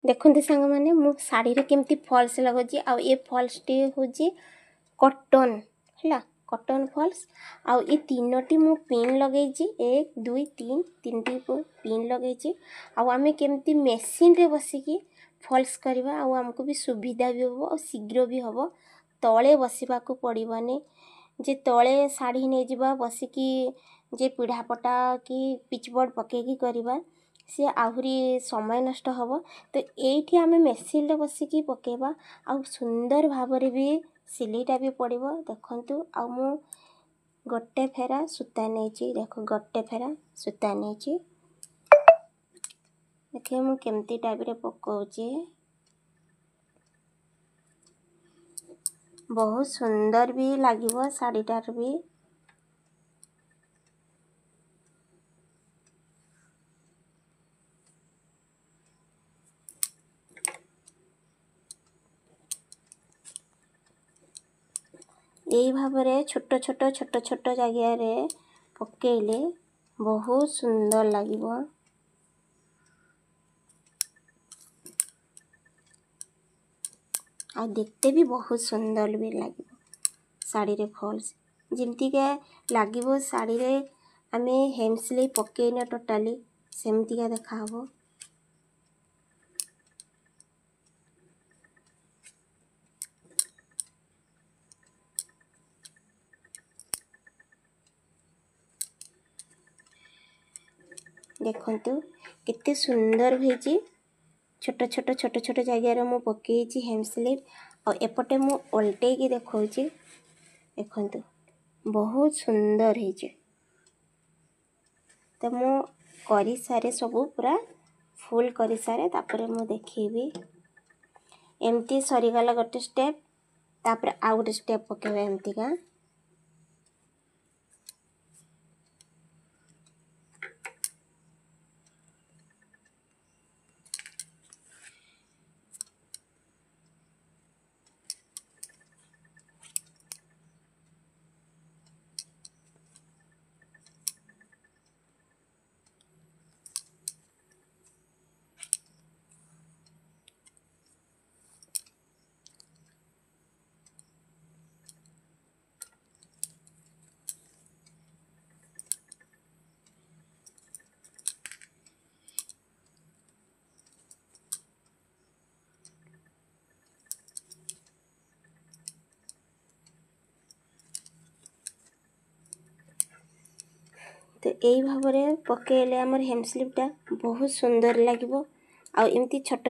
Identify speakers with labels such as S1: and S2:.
S1: देखते सांग मैंने मु शाड़ी रे केमती फॉल्स लगुची आ ये फॉल्स टी होची कॉटन है कॉटन फॉल्स आ ये तीनोटी मु पिन लगेची 1 2 3 तीनटी पिन लगेची आ आमे केमती मशीन रे बसिकी फॉल्स करवा आ हमको भी सुविधा भी हो और शीघ्र भी हो तले बसवा को पड़बनी जे तले शाड़ी नहीं जीवा बसिकी जे पीढ़ापटा कि पिचबोर्ड पकेकी करवा सी आहुरी समय नष्ट हम तो ये आम मेसीन रे बसिकी पकेबा आ सुंदर भावरे भी सिलेटा भी पड़ो देखु आ मु गोटे फेरा सूता नहीं देख गोटे फेरा सूता नहीं देखे मु केमती टाइप रे पकाउची बहुत सुंदर भी लागिवो साड़ीटार भी यही भावरे छोट छोट जगह रे पकेले बहुत सुंदर लागिवो आ देखते भी बहुत सुंदर भी लागिवो साड़ी रे फॉल्स जिमती के लागिवो साड़ी रे आमे हेमस्ली पकेना टोटाली सेमती का देखा हबो देखंतु कितने सुंदर भेजी छोट छोट जगह रे मु पकेची हेमस्लीप और एपटे मु उल्टे की देखौची देखंतु बहुत सुंदर हेजे तो मु करी सारे सब पूरा फुल करी सारे तापरे मु देखिबी एमती सरीगला गोटे स्टेप तापरे आ गोटे स्टेप पकेबे एमती का तो यही भाव में पकेले आमर हेमस्लीपटा बहुत सुंदर लगे आ एमती छोट